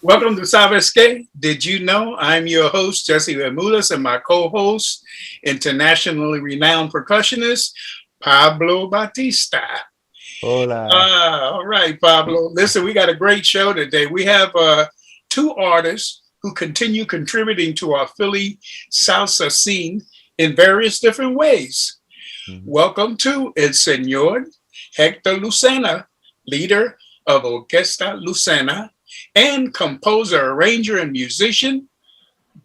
Welcome to Sabes. Did you know I'm your host, Jesse Bermudez, and my co-host, internationally renowned percussionist, Pablo Batista. Hola. All right, Pablo. Listen, we got a great show today. We have two artists who continue contributing to our Philly salsa scene in various different ways. Mhm. Welcome to El Señor Hector Lucena, leader of Orquesta Lucena, and composer, arranger, and musician,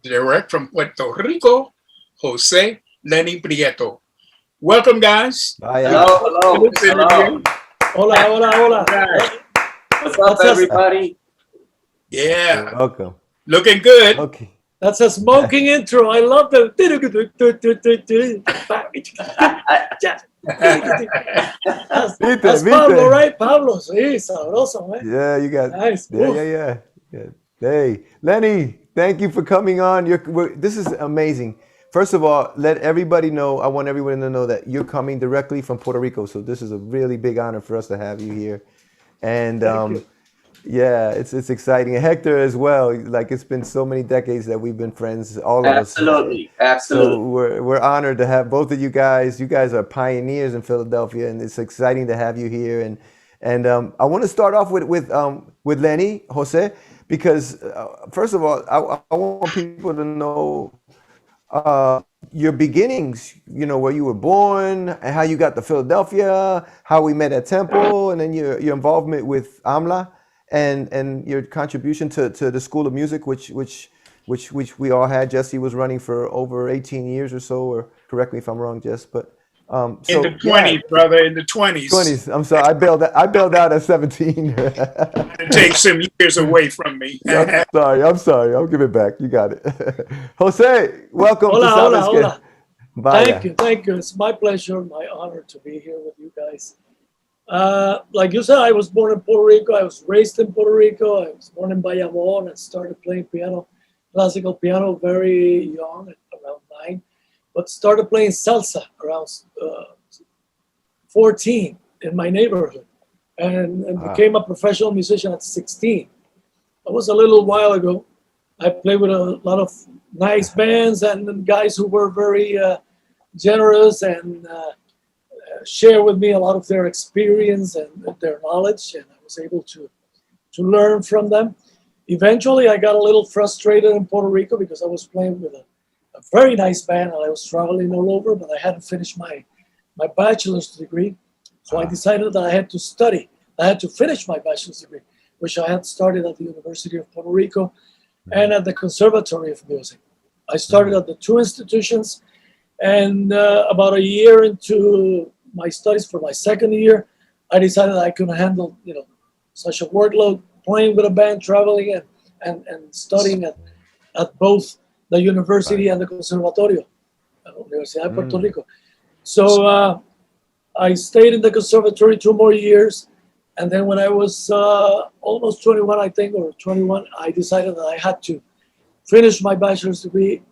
direct from Puerto Rico, Jose LENI Prieto. Welcome, guys. Vaya. Hello, hello, This hello. interview. Hola, hola, All hola. right. What's up, That's a everybody? Yeah, Welcome. looking good. Okay. that's a smoking intro. I love the. That's Vite, Pablo, vite. right? Pablo, sí, sabroso, man. Yeah, you got. Nice. Yeah, Oof. yeah, yeah. Yeah. Hey, Lenny, thank you for coming on. This is amazing. First of all, let everybody know. I want everyone to know that you're coming directly from Puerto Rico. So this is a really big honor for us to have you here. And Thank you. yeah, it's exciting. And Hector as well. Like it's been so many decades that we've been friends, all of us. Absolutely, So absolutely. we're honored to have both of you guys. You guys are pioneers in Philadelphia, and it's exciting to have you here. And I want to start off with Lenny Jose because first of all, I want people to know your beginnings. You know where you were born, and how you got to Philadelphia, how we met at Temple, and then your involvement with AMLA, and your contribution to the School of Music, which we all had. Jesse was running for over 18 years or so, or correct me if I'm wrong, Jess. But In the so yeah, 20s, brother, in the 20s. 20s. I'm sorry, I bailed out at 17. To take some years away from me. I'm sorry. I'll give it back. You got it. Jose, welcome to Hola, hola, Sabes que hola. Thank Vaya. you, thank you. It's my pleasure, my honor to be here with you guys. Like you said, I was born in Puerto Rico. I was raised in Puerto Rico. I was born in Bayamon and started playing piano, classical piano, very young, at around 9. But started playing salsa around 14 in my neighborhood, and Ah, became a professional musician at 16. That was a little while ago. I played with a lot of nice bands and guys who were very generous and share with me a lot of their experience and their knowledge, and I was able to learn from them. Eventually, I got a little frustrated in Puerto Rico because I was playing with a very nice band and I was traveling all over, but I hadn't finished my bachelor's degree. So I ah, decided that I had to study. I had to finish my bachelor's degree, which I had started at the University of Puerto Rico mhm, and at the Conservatory of Music. I started mm, at the two institutions, and about a year into my studies for my second year, I decided I couldn't handle, such a workload, playing with a band, traveling, and studying at both the university vaya. and the Conservatorio, Universidad de Puerto Mm, Rico. So I stayed in the conservatory 2 more years. And then when I was almost 21, I think, or 21, I decided that I had to finish my bachelor's degree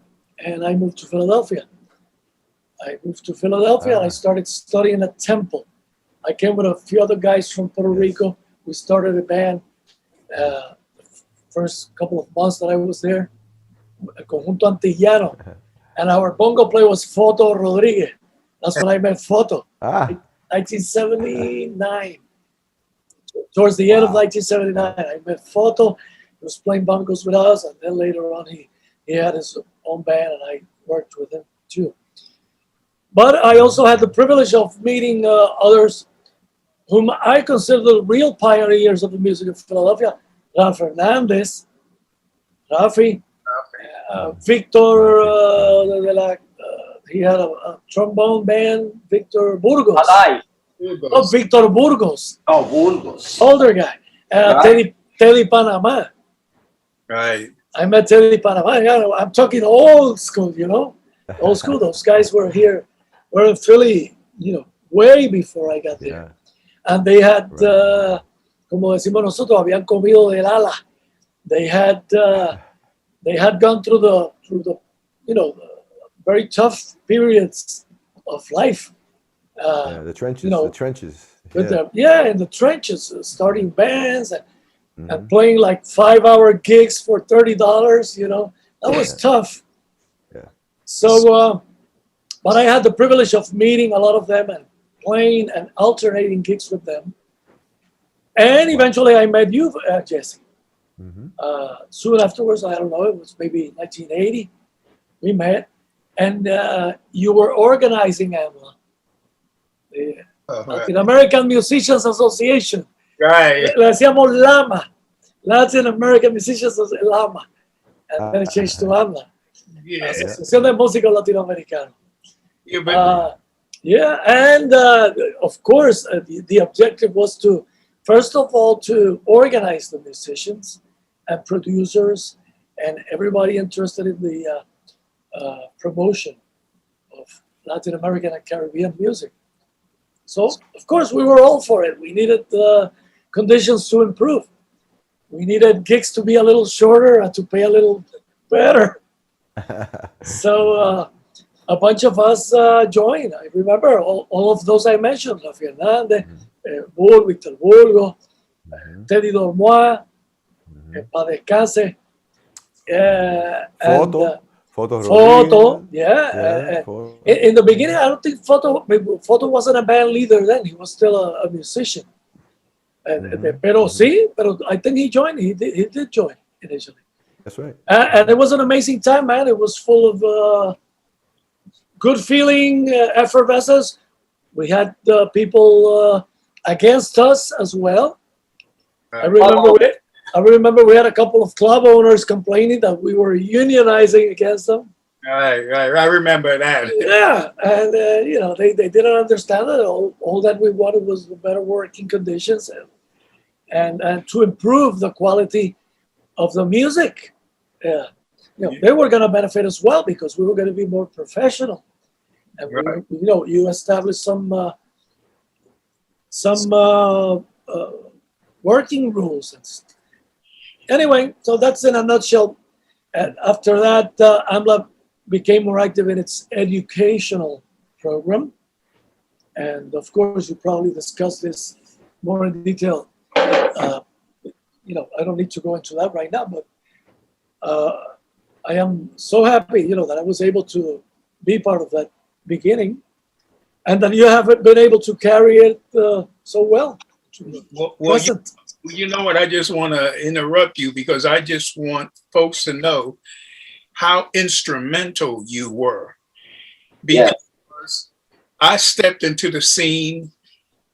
and I moved to Philadelphia. I moved to Philadelphia and I ah, started studying at Temple. I came with a few other guys from Puerto yes. Rico. We started a band the first couple of months that I was there, El Conjunto Antillano. And our bongo player was Foto Rodriguez. That's when I met Foto, Ah, 1979. Towards the end of wow. 1979, Wow. I met Foto. He was playing bongos with us, and then later on, he had his own band, and I worked with him too. But I also had the Mm, privilege of meeting others whom I consider the real pioneers of the music of Philadelphia. Ran Fernandez, Rafi, mm. Victor, Rafi. Rafi. he had a trombone band, Victor Burgos. Alive. Oh, Victor Burgos, Oh, Burgos. older guy. Right? Teddy Panama. Right. I met Teddy Panama. Yeah, I'm talking old school, old school. Those guys were here, were in Philly, way before I got there. Yeah. And they had, Right. Right. como decimos nosotros, habían comido del ala. They had, gone through the, the very tough periods of life. Uh, Yeah. The you trenches. The know, trenches. with Yeah. the, yeah, in the trenches, starting bands and and playing like 5-hour gigs for $30. That was tough. Yeah. So, but I had the privilege of meeting a lot of them and playing and alternating gigs with them. And eventually I met you, Jesse. Soon afterwards, I don't know, it was maybe 1980, we met. And you were organizing AMLA, the Latin American Musicians Association. Right. Le decíamos LAMA, Latin American Musicians Association, LAMA. And then it changed to AMLA, Yeah. Asociación de Músicos Latinoamericanos. Yeah, but Yeah, and of course, the objective was to, first of all, to organize the musicians and producers and everybody interested in the promotion of Latin American and Caribbean music. So, of course, we were all for it. We needed conditions to improve. We needed gigs to be a little shorter and to pay a little better. So, a bunch of us joined. I remember all of those I mentioned, Rafi Hernandez, Bull, Víctor Burgo, Teddy Dormois, Pa Descanse, Photo, yeah. In the beginning, I don't think Photo wasn't a band leader then. He was still a musician. Pero I think he joined. He did join initially. That's right. And it was an amazing time, man. It was full of good feeling, effervescence. We had people against us as well. I remember we had a couple of club owners complaining that we were unionizing against them. right. I remember that. Yeah, and they didn't understand it. All that we wanted was better working conditions and to improve the quality of the music. Yeah, they were going to benefit as well because we were going to be more professional. And Right. you established some working rules and stuff. Anyway, so that's in a nutshell. And after that, AMLA became more active in its educational program. And of course, you probably discussed this more in detail. I don't need to go into that right now, but I am so happy, that I was able to be part of that beginning and that you have been able to carry it so well. Well, you know what? I just want to interrupt you because I just want folks to know how instrumental you were. Because I stepped into the scene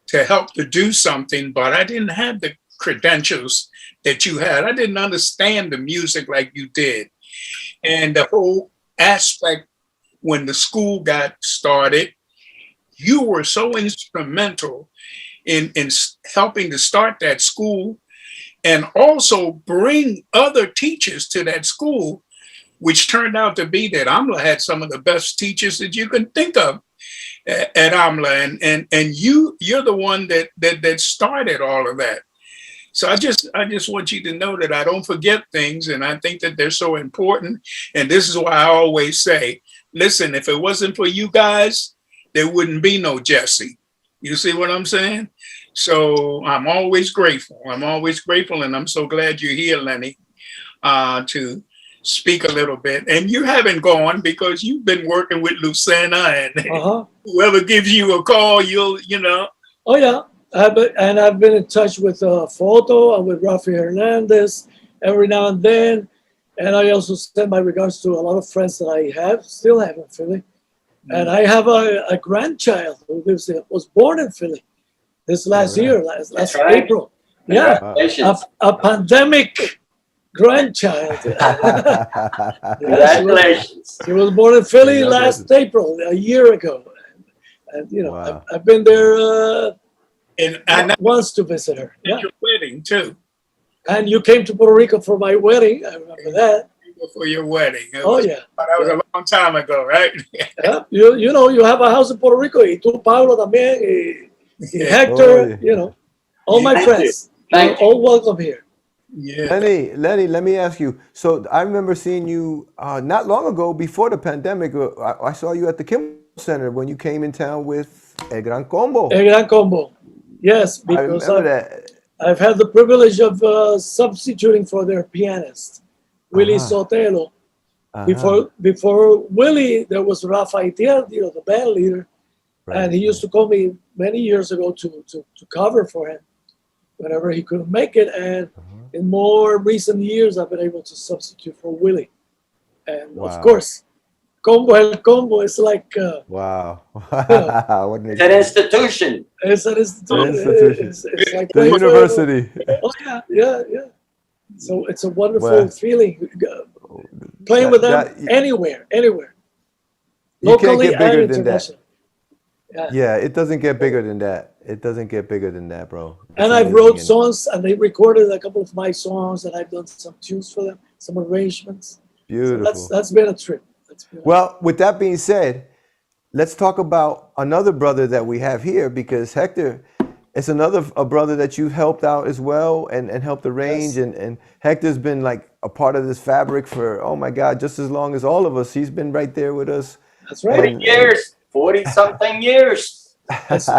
to help to do something, but I didn't have the credentials that you had. I didn't understand the music like you did. And the whole aspect when the school got started, you were so instrumental in helping to start that school and also bring other teachers to that school, which turned out to be that AMLA had some of the best teachers that you can think of at AMLA. And you're the one that started all of that. So I just want you to know that I don't forget things, and I think that they're so important. And this is why I always say, listen, if it wasn't for you guys, there wouldn't be no Jesse. You see what I'm saying? So I'm always grateful. And I'm so glad you're here, Lenny, to speak a little bit. And you haven't gone because you've been working with Lucena, and whoever gives you a call, Oh, yeah. I've been in touch with Photo and with Rafi Hernandez every now and then. And I also send my regards to a lot of friends that I still have in Philly. And I have a grandchild who was born in Philly this last year, last April. Yeah, a pandemic grandchild. Congratulations. She was born in Philly last April, a year ago. And I've been there once to visit her. At your wedding too. And you came to Puerto Rico for my wedding. I remember that. For your wedding. That was a long time ago, right? Yeah. You have a house in Puerto Rico. Y tú, Pablo, también. Y Hector, all my friends. You're all welcome here. Yeah. Lenny, let me ask you. So I remember seeing you not long ago before the pandemic. I saw you at the Kimball Center when you came in town with El Gran Combo. El Gran Combo. Yes, because I remember that. I've had the privilege of substituting for their pianist, Willie Sotelo. Before Willie, there was Rafa Itiardi, the band leader, and he used to call me many years ago to cover for him whenever he couldn't make it. And in more recent years, I've been able to substitute for Willie. And of course, El Combo is like wow. What an institution. It's an institution. It's like the university. Yeah. So it's a wonderful feeling playing with them anywhere. You can't get bigger than that. Yeah, it doesn't get bigger than that. It doesn't get bigger than that, bro. And I've wrote songs, and they recorded a couple of my songs, and I've done some tunes for them, some arrangements. Beautiful. So that's been a trip. Well, with that being said, let's talk about another brother that we have here, because Hector is a brother that you helped out as well and helped arrange. Yes. And Hector's been like a part of this fabric for, oh my God, just as long as all of us. He's been right there with us. That's right. 40-something years.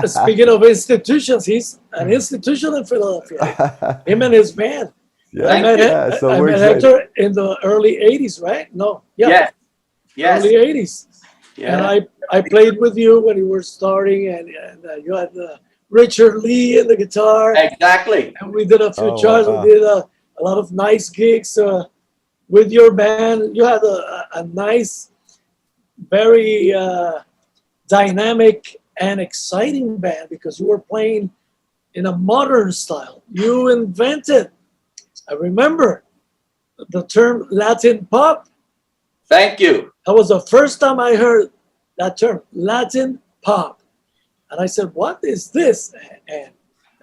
Speaking of institutions, he's an institution in Philadelphia. Him and his band. I met Hector in the early 80s, right? No. Yeah. Yes. Early 80s. Yeah. And I played with you when you were starting, and you had Richard Lee in the guitar. Exactly. And we did a few shows. We did a lot of nice gigs with your band. You had a nice, very dynamic and exciting band, because you were playing in a modern style. You invented, I remember, the term Latin pop. Thank you. That was the first time I heard that term, Latin pop. And I said, what is this? And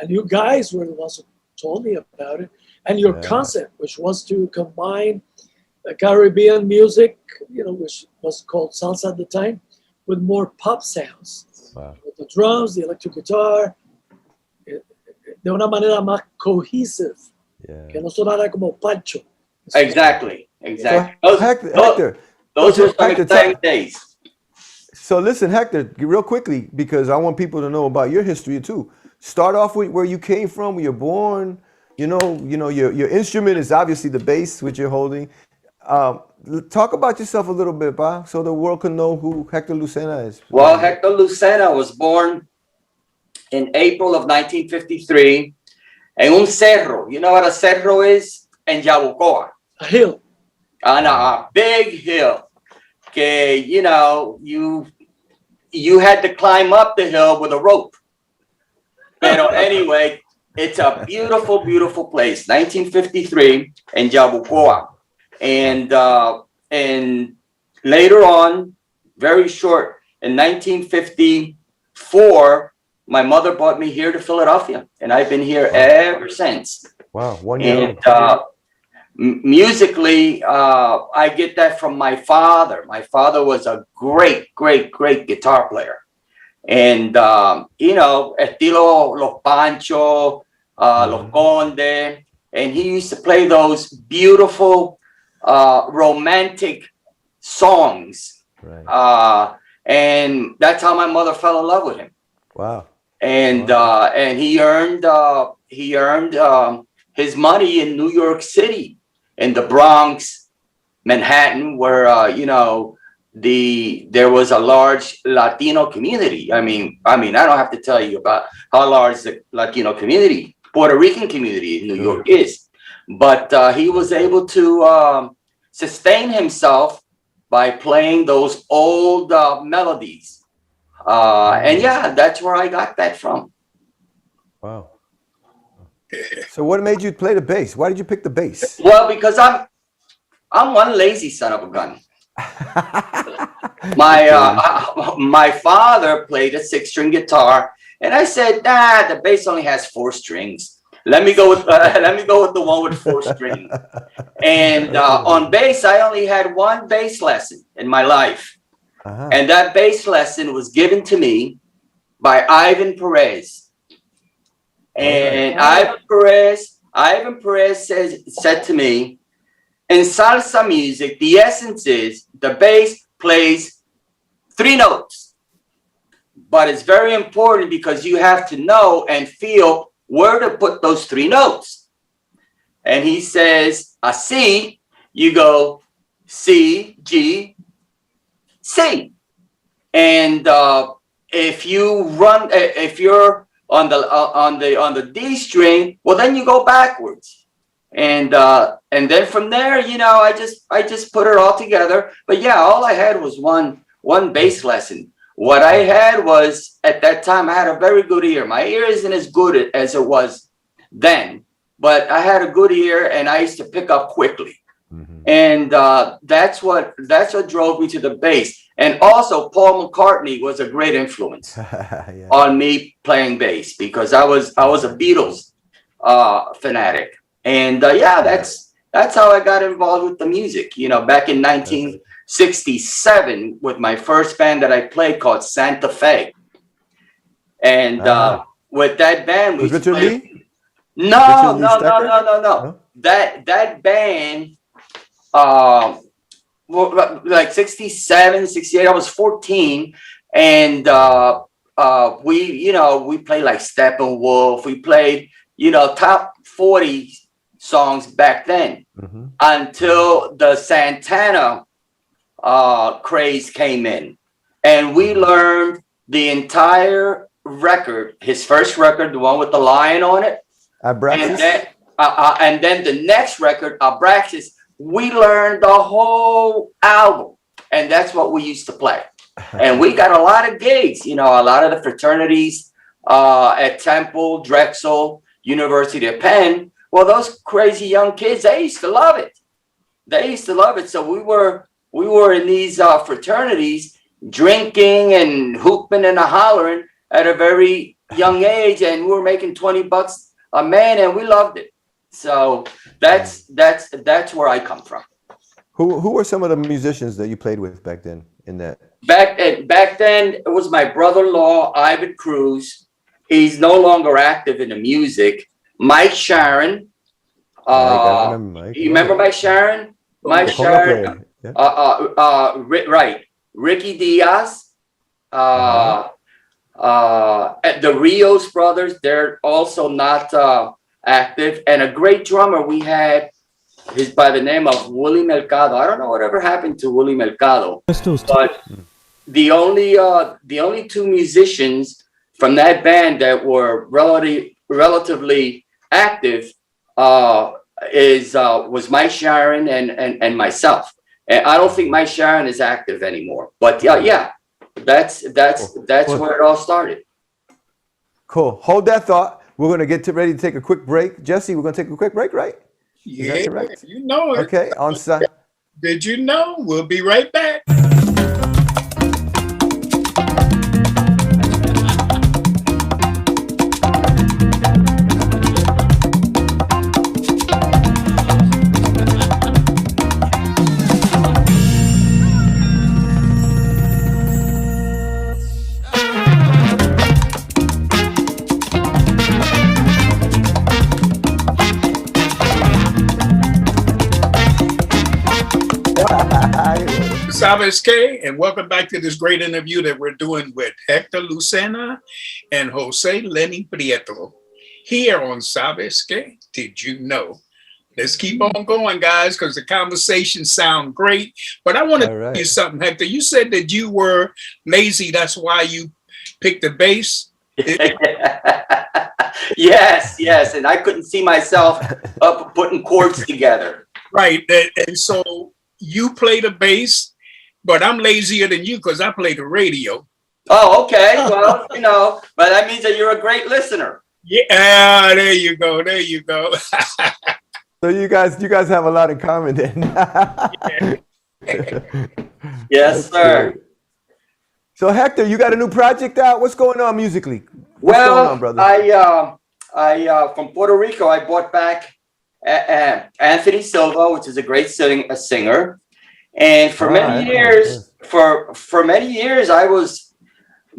you guys were the ones who told me about it. And your concept, which was to combine Caribbean music, which was called salsa at the time, with more pop sounds. Wow. With the drums, the electric guitar, de una manera más cohesive. Que no sonara como pancho. Exactly. So, Hector, those were some exciting days. So listen, Hector, real quickly, because I want people to know about your history too. Start off with where you came from, where you're born. Your instrument is obviously the bass, which you're holding. Talk about yourself a little bit, Pa, so the world can know who Hector Lucena is. Well, Hector Lucena was born in April of 1953 en un cerro. You know what a cerro is? En Yabucoa. A hill. On a big hill. Que, you had to climb up the hill with a rope. But anyway, it's a beautiful, beautiful place. 1953 in Yabucoa. And later on, very short, in 1954, my mother brought me here to Philadelphia, and I've been here ever since. Wow, 1 year. And musically, I get that from my father. My father was a great, great, great guitar player. And, estilo Los Pancho, Los Conde, and he used to play those beautiful romantic songs. Right. And that's how my mother fell in love with him. Wow. And and he earned his money in New York City, in the Bronx, Manhattan, where there was a large Latino community. I mean, I don't have to tell you about how large the Latino community, Puerto Rican community in New York is. But he was able to sustain himself by playing those old melodies. And that's where I got that from. Wow. So what made you play the bass? Why did you pick the bass? Well, because I'm one lazy son of a gun. My father played a 6-string guitar, and I said, the bass only has 4 strings. Let me go with the one with 4 strings. And on bass, I only had one bass lesson in my life. And that bass lesson was given to me by Ivan Perez. And Ivan Perez said to me, in salsa music, the essence is the bass plays 3 notes. But it's very important because you have to know and feel where to put those three notes. And he says, a C, you go C, G, C. And if you're on the D string, well, then you go backwards. And then from there, you know, I just put it all together. But yeah, all I had was one bass lesson. What I had was, at that time, I had a very good ear. My ear isn't as good as it was then, but I had a good ear, and I used to pick up quickly. Mm-hmm. And that's what drove me to the bass. And also, Paul McCartney was a great influence yeah. on me playing bass, because I was a Beatles fanatic. And yeah, that's how I got involved with the music. You know, back in 1967, with my first band that I played called Santa Fe. And with that band, we Richard Lee? No. That band, like 67, 68, I was 14. And we played like Steppenwolf. We played, top 40 songs back then, mm-hmm. until the Santana craze came in, and we learned the entire record, his first record, the one with the lion on it, Abraxas. And then the next record, Abraxas, we learned the whole album, and that's what we used to play. And we got a lot of gigs, a lot of the fraternities at Temple, Drexel, University of Penn. Well, those crazy young kids, they used to love it. So we were in these fraternities, drinking and hooping and hollering at a very young age, and we were making $20 a man, and we loved it. So that's where I come from. Who were some of the musicians that you played with back then? In that back then, it was my brother-in-law, Ivan Cruz. He's no longer active in the music. Mike Sharon. Mike. You remember Mike Sharon? Mike Sharon. Yeah. Right. Ricky Diaz. The Rios brothers, they're also not active. And a great drummer we had is by the name of Willie Mercado. I don't know whatever happened to Willie Mercado. But the only two musicians from that band that were relatively active was Mike Sharon and myself. And I don't think Mike Sharon is active anymore. But yeah, that's where it all started. Cool. Hold that thought. We're going to get ready to take a quick break. Jesse, we're going to take a quick break, right? Yeah, you know it. Okay, on site. Did you know? We'll be right back. Sabes, and welcome back to this great interview that we're doing with Hector Lucena and Jose LENI Prieto here on Sabes. Did you know? Let's keep on going, guys, because the conversations sound great. But I want to tell you something, Hector. You said that you were lazy. That's why you picked the bass. Yes. And I couldn't see myself up putting chords together. Right. And so you play the bass. But I'm lazier than you because I play the radio. Oh, okay. Well, but that means that you're a great listener. Yeah, there you go. So you guys have a lot in common then. Yes, sir. Great. So Hector, you got a new project out? What's going on musically? What's going on, brother? I from Puerto Rico, I brought back Anthony Silva, which is a great singer. And for many years, I was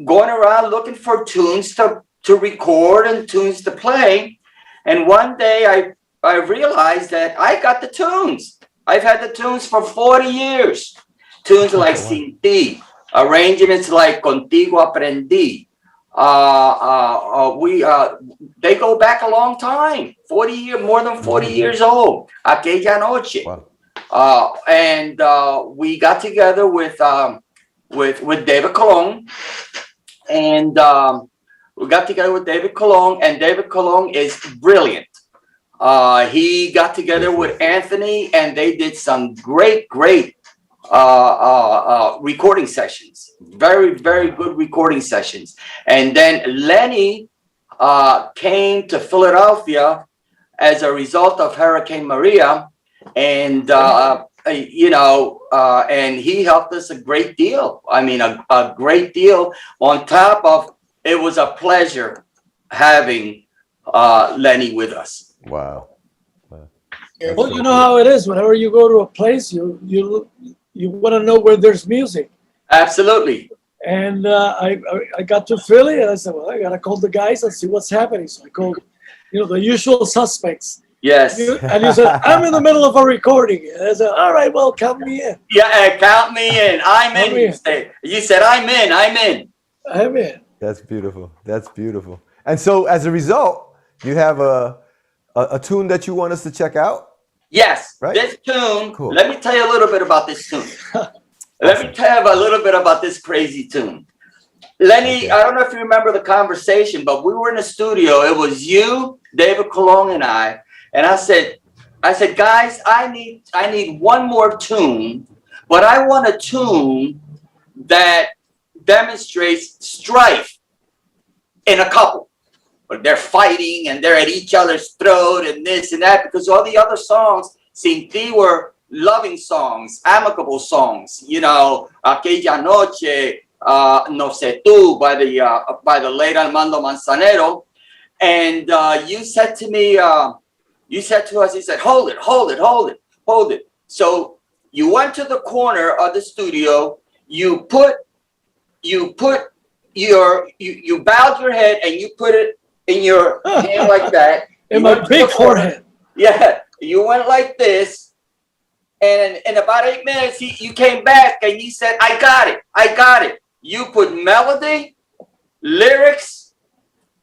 going around looking for tunes to record and tunes to play. And one day I realized that I got the tunes. I've had the tunes for 40 years. Tunes like Sin Ti, arrangements like Contigo Aprendí, They go back a long time, 40 years, more than 40 years old. Aquella noche. Wow. And we got together with David Colon, and we got together with David Colon, and David Colon is brilliant. He got together with Anthony, and they did some great recording sessions. Very good recording sessions. And then LENI came to Philadelphia as a result of Hurricane Maria, and and he helped us a great deal. I mean, a great deal. On top of, it was a pleasure having LENI with us. Wow. Well, you know how it is. Whenever you go to a place, you want to know where there's music. Absolutely. And I got to Philly, and I said, well, I gotta call the guys and see what's happening. So I called, the usual suspects. Yes. And you said, I'm in the middle of a recording. And I said, all right, well, count me in. Yeah, count me in. I'm in. You said, I'm in. I'm in. That's beautiful. That's beautiful. And so, as a result, you have a tune that you want us to check out? Yes. Right? This tune, Cool. Let me tell you a little bit about this tune. Let me tell you a little bit about this crazy tune. LENI, Okay. I don't know if you remember the conversation, but we were in the studio. It was you, David Colon, and I. And I said, guys, I need one more tune, but I want a tune that demonstrates strife in a couple. But they're fighting and they're at each other's throat and this and that, because all the other songs they were loving songs, amicable songs, Aquella Noche, No Sé Tú by the late Armando Manzanero. And you said to me, you said to us, he said, hold it. So you went to the corner of the studio, you bowed your head and you put it in your hand like that. In my big forehead. Yeah, you went like this, and in about 8 minutes, you came back and you said, I got it. You put melody, lyrics,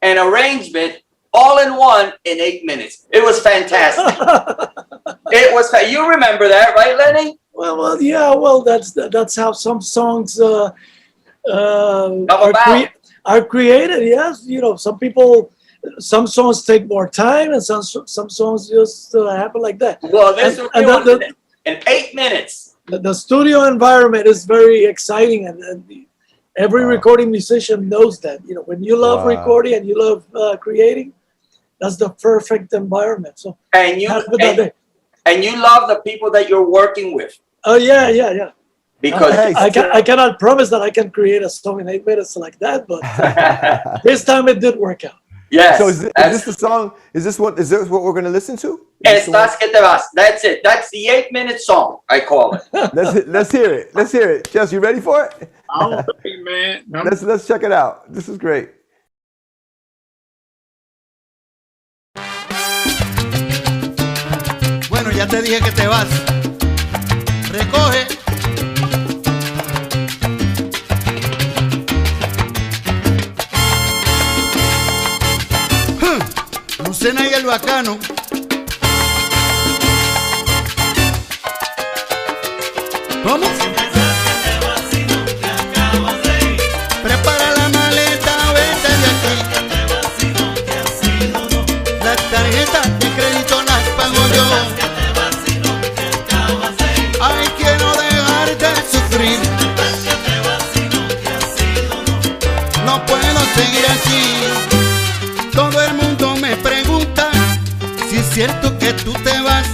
and arrangement all in one in 8 minutes. It was fantastic. You remember that, right, LENI? Well, yeah. Well, that's how some songs are created. Yes, some songs take more time, and some songs just happen like that. Well, in 8 minutes. The studio environment is very exciting, and every recording musician knows that. When you love recording and you love creating, that's the perfect environment. So and you love the people that you're working with. Oh yeah. Because I cannot promise that I can create a song in 8 minutes like that, but this time it did work out. Yes. So is this the song? Is this what we're going to listen to? Estás que te vas. That's it. That's the 8-minute song, I call it. Let's hear it. Jess, you ready for it? I'm ready, man. Let's check it out. This is great. Bueno, ya te dije que te vas. Recoge. Lucena y el bacano. ¿Cómo? Prepara la maleta, vete de aquí. Las tarjetas de crédito las pago yo. Ay, quiero dejarte sufrir. No puedo seguir así. Todo el mundo me pregunta si es cierto que tú te vas,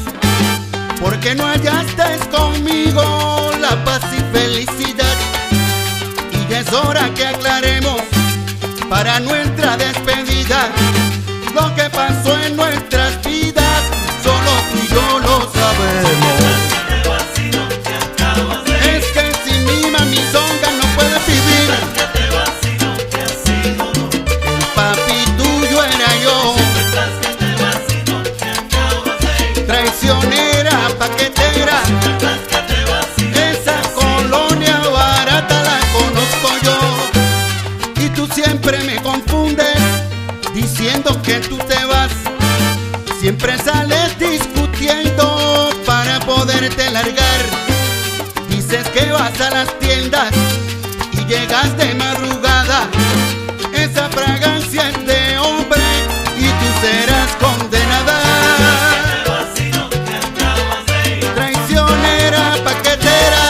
porque no hallaste conmigo la paz y felicidad. Y ya es hora que aclaremos para nuestra despedida lo que pasó en nuestras vidas, solo tú y yo lo sabemos. Es que sin mi mami zonga no puedes vivir. El papi tuyo era yo, traicionera, paquetera. Esa colonia barata la conozco yo, y tú siempre me verte largar. Dices que vas a las tiendas y llegas de madrugada. Esa fragancia es de hombre y tú serás condenada. Traicionera, paquetera.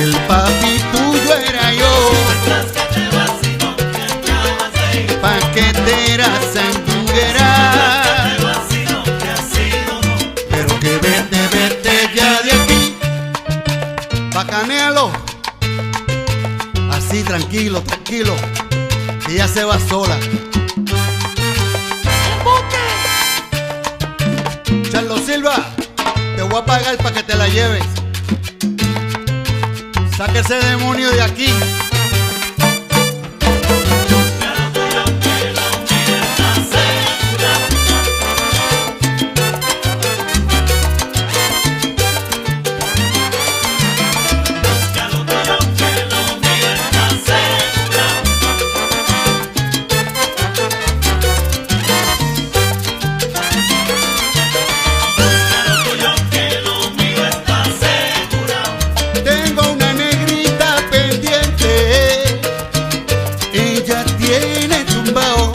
El papi tuyo era yo. Paquetera, sandunguera. Pero que vete ya de aquí. Bacanéalo. Así, tranquilo, tranquilo. Que ella se va sola. Charlo Silva, te voy a pagar para que te la lleves. Saque ese demonio de aquí. Tengo una negrita pendiente, ella tiene tumbao.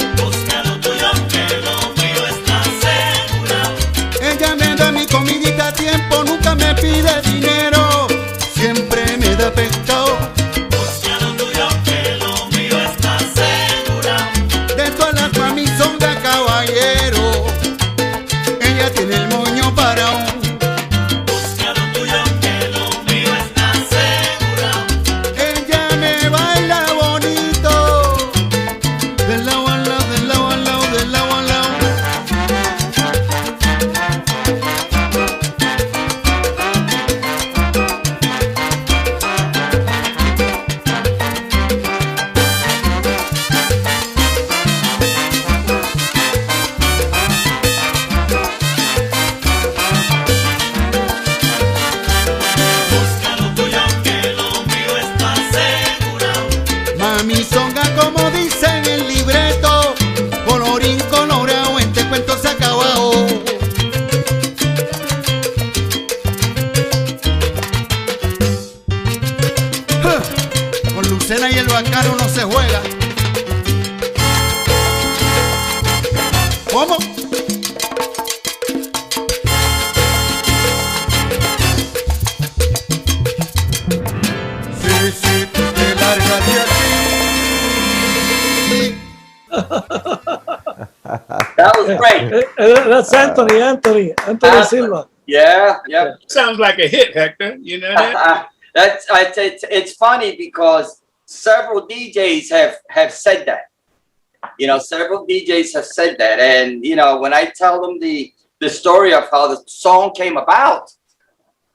Ella me da mi comidita a tiempo, nunca me pide dinero, siempre me da pescado. De todas las mami son de caballero, ella tiene el moño parado. Ella me baila bonito, del lado al lado, del lado al lado, del lado al lado. Mami songa como dice en el libreto, colorín colorado, este cuento se ha acabado. ¡Ja! Con Lucena y el bacano no se juega. ¿Cómo? Sí, tú te largas de aquí. That was great. That's Anthony Silva. Yeah, yeah. Sounds like a hit, Hector. You know that? It's funny because several DJs have said that. You know, several DJs have said that, and you know, when I tell them the story of how the song came about,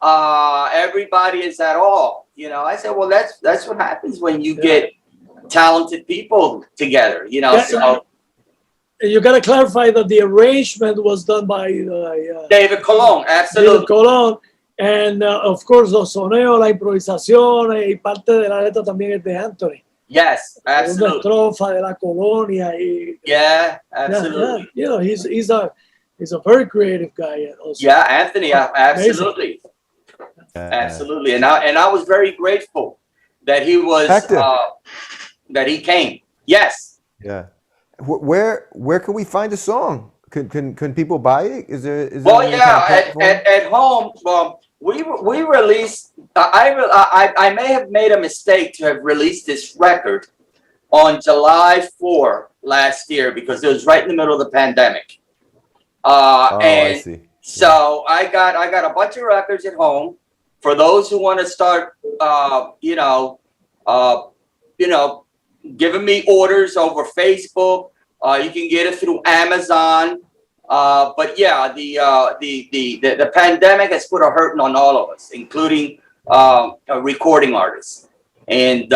everybody is at all. You know, I said, well, that's what happens when you get talented people together. You know, Yeah, so You got to clarify that the arrangement was done by David Colon, David absolutely. Colón, and of course los soneos, la improvisación y parte de la letra también es de Anthony. Yes, Una absolutely. estrofa de la colonia y Yeah, yeah, absolutely. you know, he's a very creative guy also. Yeah, Anthony, absolutely. Absolutely, and I was very grateful that he was Hector. that he came. Yes, Yeah. Where can we find the song? Can people buy it? Is there well, any yeah, kind of platform? at home, we released. I may have made a mistake to have released this record on July 4 last year because it was right in the middle of the pandemic. Oh, I And see. so I got a bunch of records at home for those who want to start, giving me orders over Facebook. You can get it through Amazon. But yeah, the pandemic has put a hurting on all of us, including recording artists. And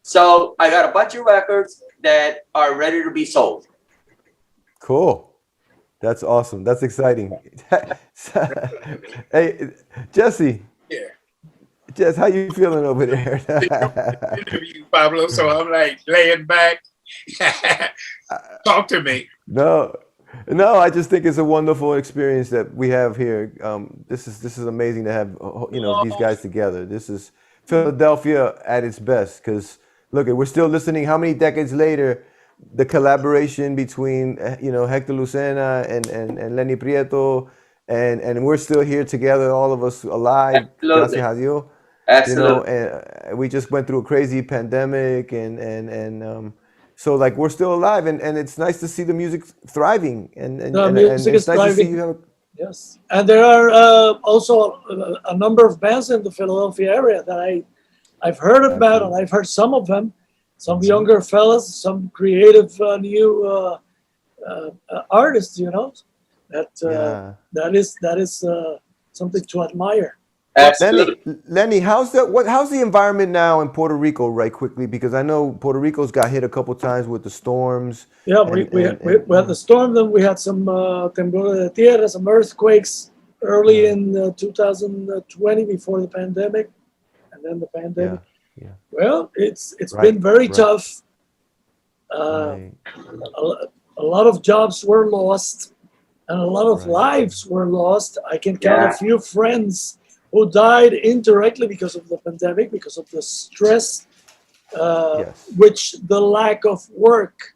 so I got a bunch of records that are ready to be sold. Cool. That's awesome. That's exciting. Hey, Jesse. Yeah. Jess, how you feeling over there? Interview Pablo, so I'm like laying back. Talk to me. No, No, I just think it's a wonderful experience that we have here. This is amazing to have these guys together. This is Philadelphia at its best. Because look, we're still listening. How many decades later, the collaboration between Hector Lucena and Lenny Prieto, and we're still here together, all of us alive. Absolutely. Gracias a Dios. Absolutely. And we just went through a crazy pandemic, so like we're still alive, and it's nice to see the music thriving, and The music it's is nice to see thriving. you have. Yes, and there are also a number of bands in the Philadelphia area that I've heard about, and I've heard some of them, some younger fellas, some creative new artists, that is something to admire. Absolutely. Lenny, how's the environment now in Puerto Rico, right quickly? Because I know Puerto Rico's got hit a couple times with the storms. Yeah, we had the storm, then we had some temblores de tierra, some earthquakes early in 2020 before the pandemic, and then the pandemic. Yeah. Well, it's Right, been very right. tough. Right. A lot of jobs were lost, and a lot of lives were lost. I can count a few friends who died indirectly because of the pandemic, because of the stress, which the lack of work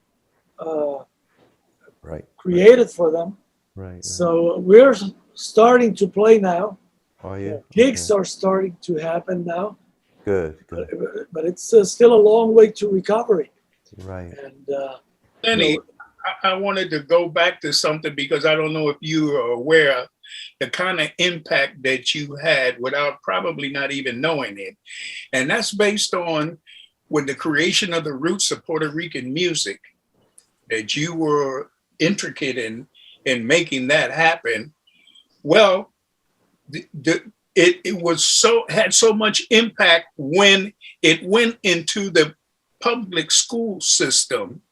created for them. Right. So we're starting to play now. Oh yeah. Gigs are starting to happen now. Good. But it's still a long way to recovery. Right. And Lenny, I wanted to go back to something because I don't know if you are aware of the kind of impact that you had without probably not even knowing it. And that's based on with the creation of the roots of Puerto Rican music, that you were intricate in making that happen. Well, it was had so much impact when it went into the public school system.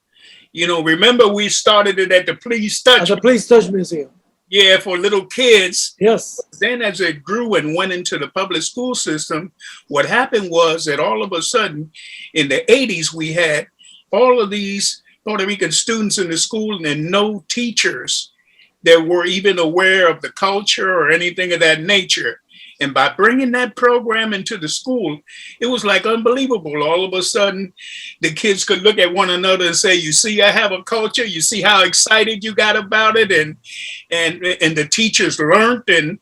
Remember we started it at the Please Touch. At the Please Touch Museum. Yeah, for little kids. Yes. Then as it grew and went into the public school system, what happened was that all of a sudden in the 80s, we had all of these Puerto Rican students in the school and no teachers that were even aware of the culture or anything of that nature. And by bringing that program into the school, it was like unbelievable. All of a sudden, the kids could look at one another and say, you see, I have a culture. You see how excited you got about it. And the teachers learned. And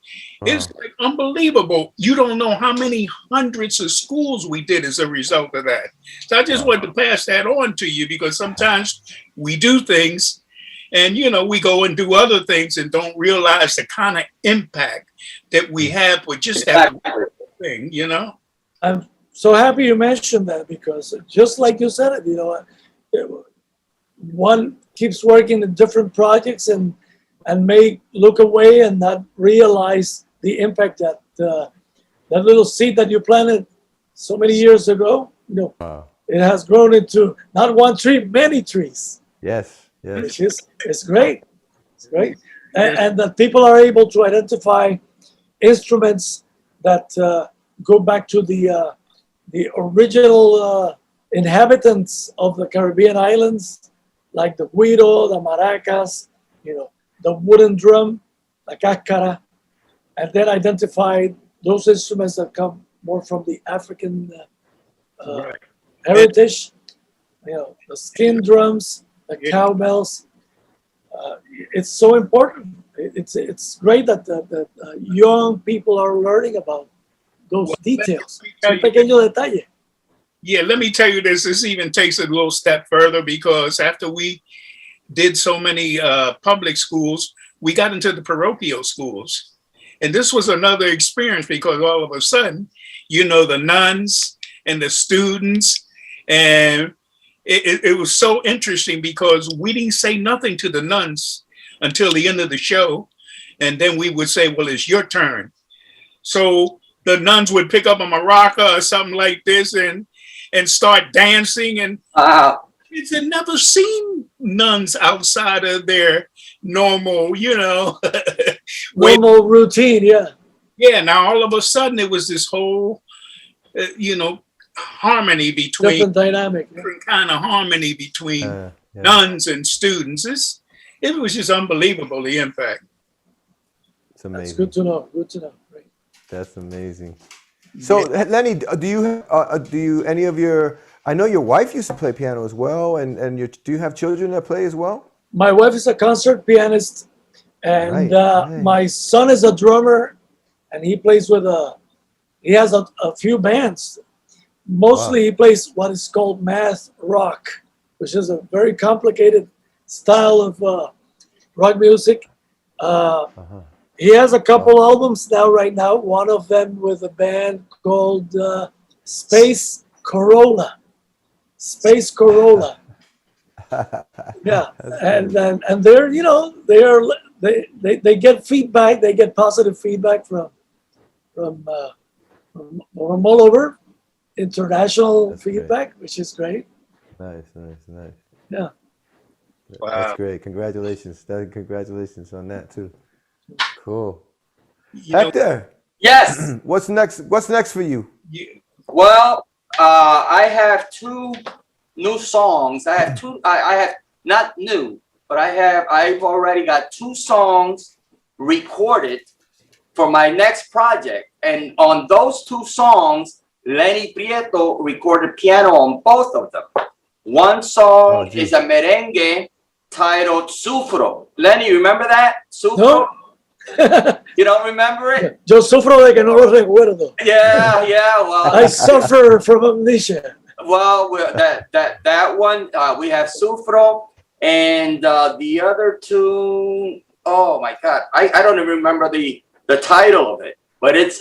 it's like unbelievable. You don't know how many hundreds of schools we did as a result of that. So I just wanted to pass that on to you because sometimes we do things and, we go and do other things and don't realize the kind of impact that we have with just that thing, I'm so happy you mentioned that because just like you said it, one keeps working in different projects and may look away and not realize the impact that that little seed that you planted so many years ago, it has grown into not one tree, many trees. Yes. Which is it's great. It's great. And that people are able to identify instruments that go back to the original inhabitants of the Caribbean islands, like the güiro, the maracas, the wooden drum, the cáscara, and then identify those instruments that come more from the African heritage, the skin drums, the cowbells. It's so important. It's great that the young people are learning about those details. Un pequeño detalle. Yeah, let me tell you this. This even takes it a little step further because after we did so many public schools, we got into the parochial schools. And this was another experience because all of a sudden, the nuns and the students, and it was so interesting because we didn't say nothing to the nuns until the end of the show. And then we would say, well, it's your turn. So the nuns would pick up a maraca or something like this and start dancing. And kids had never seen nuns outside of their normal, normal routine. Yeah. Yeah. Now, all of a sudden, it was this whole, harmony between different dynamic, different kind of harmony between nuns and students. it was just unbelievable, the impact. It's That's amazing. good to know. Good to know. Right. That's amazing. So, Lenny, do you any of your? I know your wife used to play piano as well, and do you have children that play as well? My wife is a concert pianist, and Right. my son is a drummer, and he plays with he has a few bands. Mostly he plays what is called math rock, which is a very complicated style of rock music. He has a couple albums now, right now, one of them with a band called Space Corolla. Space Corolla. Yeah, and they're, you know, they get feedback, they get positive feedback from all over, international That's great. feedback, which is great. Nice. Yeah. Wow. That's great. Congratulations. Congratulations on that too. Cool. You know, Hector, Yes. what's next? What's next for you? Well, I have two new songs. I have two. I have not new, but I've already got two songs recorded for my next project, and on those two songs, Lenny Prieto recorded piano on both of them. One song is a merengue titled Sufro. Lenny, you remember that? Sufro? No. You don't remember it? Yo sufro de que no lo recuerdo. Yeah, well, I suffer from amnesia. well, that one we have Sufro, and the other two, oh my God, I don't even remember the title of it, but it's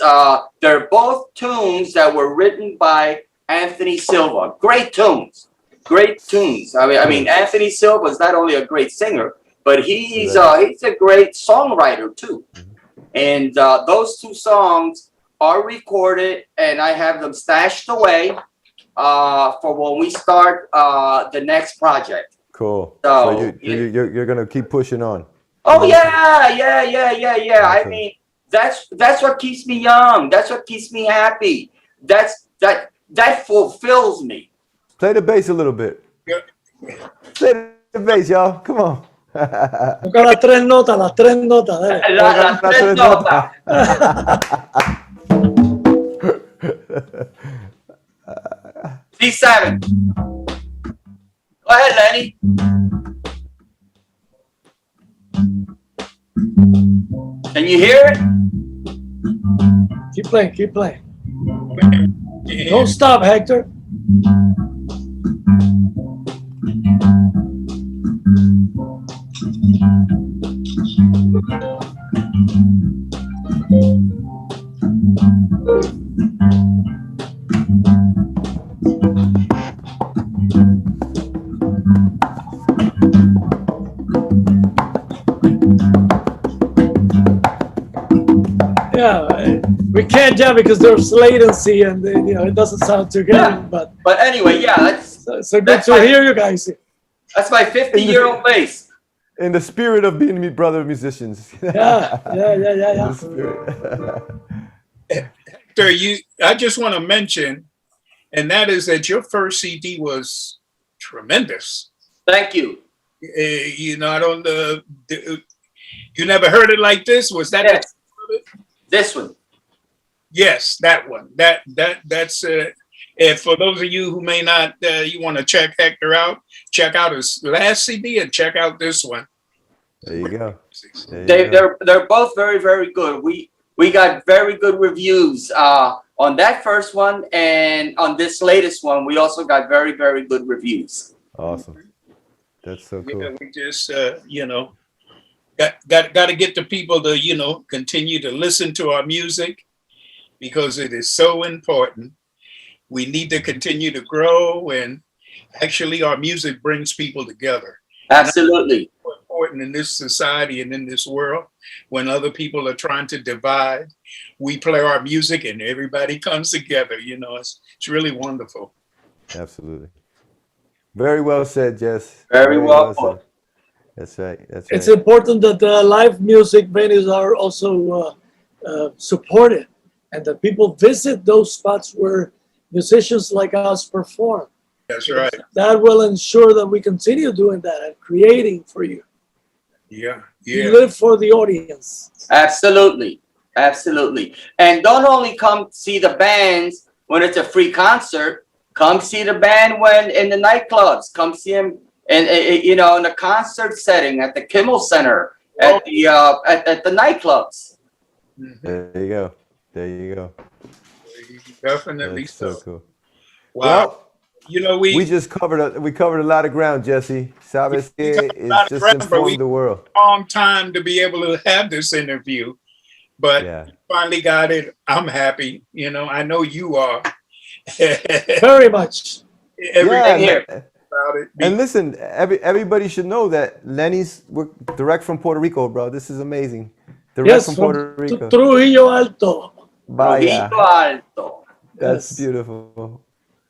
they're both tunes that were written by Anthony Silva. Great tunes. I mean, Anthony Silva is not only a great singer, but he's a great songwriter too. And those two songs are recorded, and I have them stashed away for when we start the next project. Cool. So, you're gonna keep pushing on. Oh yeah. I mean, that's what keeps me young. That's what keeps me happy. That fulfills me. Play the bass a little bit. Play the bass, y'all. Come on. Toca las tres notas, dale. La tres notas. C7. Go ahead, Lenny. Can you hear it? Keep playing. Don't stop, Hector. Yeah, we can't jam because there's latency and you know it doesn't sound too good. Yeah. But anyway, yeah, that's so good to hear you guys. that's my 50-year-old bass. In the spirit of being brother musicians. Yeah. The spirit. Hector, I just want to mention, and that is that your first CD was tremendous. Thank you. You know, I don't. You never heard it like this? Was that? Yes. This one. Yes, that one. That's. And for those of you who may not, you want to check Hector out. Check out his last CD and check out this one. There you go. They're both very, very good. We got very good reviews on that first one, and on this latest one, we also got very, very good reviews. Awesome. That's so cool. Yeah, we just you know, got to get the people to, you know, continue to listen to our music because it is so important. We need to continue to grow, and actually our music brings people together. Absolutely. It's important in this society and in this world when other people are trying to divide. We play our music and everybody comes together. You know, it's really wonderful. Absolutely. Very well said, Jess. Very well said. That's right. That's right. It's important that the live music venues are also supported, and that people visit those spots where musicians like us perform. That's right. That will ensure that we continue doing that and creating for you. Yeah, You yeah. live for the audience. Absolutely. Absolutely. And don't only come see the bands when it's a free concert. Come see the band when in the nightclubs. Come see them you know, in the concert setting at the Kimmel Center, at the at the nightclubs. Mhm. There you go. There you go. Definitely That's so. so cool. Wow. Well, You know, we just covered a lot of ground, Jesse. Sabes we covered a is lot of just ground, but we informed the world. long time to be able to have this interview, but Yeah. finally got it. I'm happy. You know, I know you are. Very much. Every Yeah, Same here. about it. and listen, everybody should know that Lenny's we're direct from Puerto Rico, bro. This is amazing. Direct Yes, from from Puerto Rico. Trujillo Alto. Vaya. Trujillo Alto. That's Yes. beautiful.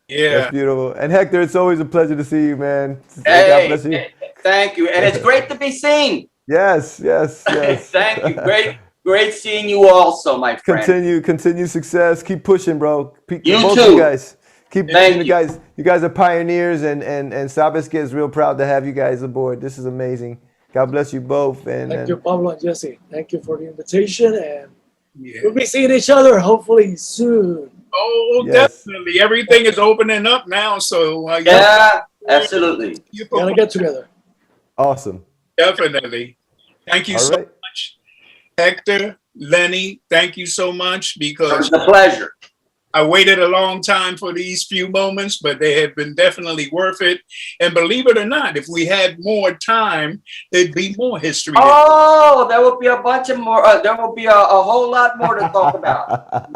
That's Yeah. beautiful. And Hector, it's always a pleasure to see you, man. God Hey, bless you. thank you. And it's great to be seen. Yes, yes, yes. Thank you. Great seeing you also, my friend. Continue success. Keep pushing, bro. You Both too. of you guys. Keep Thank pushing. you. You guys are pioneers, and Sabes is real proud to have you guys aboard. This is amazing. God bless you both. Thank you, Pablo and Jesse. Thank you for the invitation, and Yeah. we'll be seeing each other hopefully soon. Oh, Yes. definitely. Everything is opening up now, so Yeah, absolutely. you Gotta get together. Awesome. definitely. Thank you All so right. much, Hector, Lenny. Thank you so much It because was a pleasure. I waited a long time for these few moments, but they have been definitely worth it. And believe it or not, if we had more time, there'd be more history. Oh, there will be a bunch of more. There will be a whole lot more to talk about.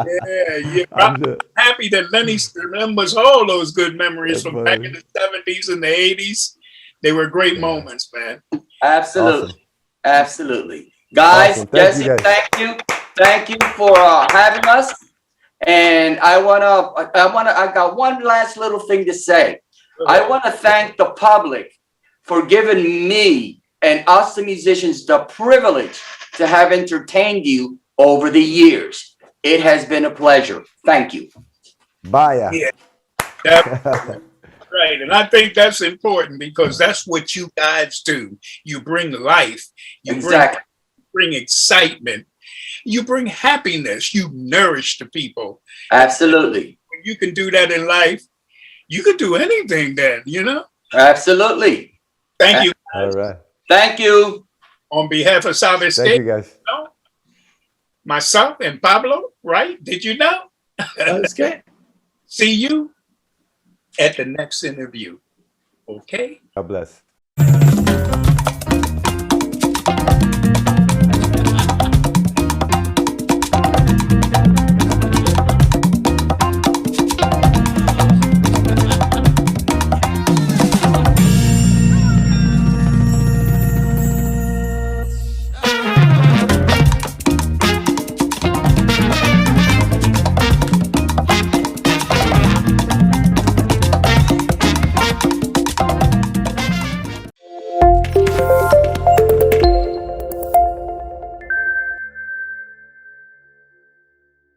Yeah. I'm I'm sure. happy that Lenny remembers all those good memories That's from back in funny. the 70s and the 80s. They were great Yeah. moments, man. Absolutely. Awesome. Absolutely. Guys, Awesome. Thank you, Jesse, guys. thank you. Thank you for having us. And I got one last little thing to say. I want to thank the public for giving me and us, the musicians, the privilege to have entertained you over the years. It has been a pleasure. Thank you. Bye. Yeah, that's right. And I think that's important because that's what you guys do. You bring life, you Exactly. bring excitement, you bring happiness, you nourish the people. Absolutely. When you can do that in life, you can do anything then, you know? Absolutely. Thank you All guys. right. Thank you. On behalf of Sabes, Thank you, guys. myself and Pablo, right? Did you know? That's good. See you at the next interview. Okay? God bless.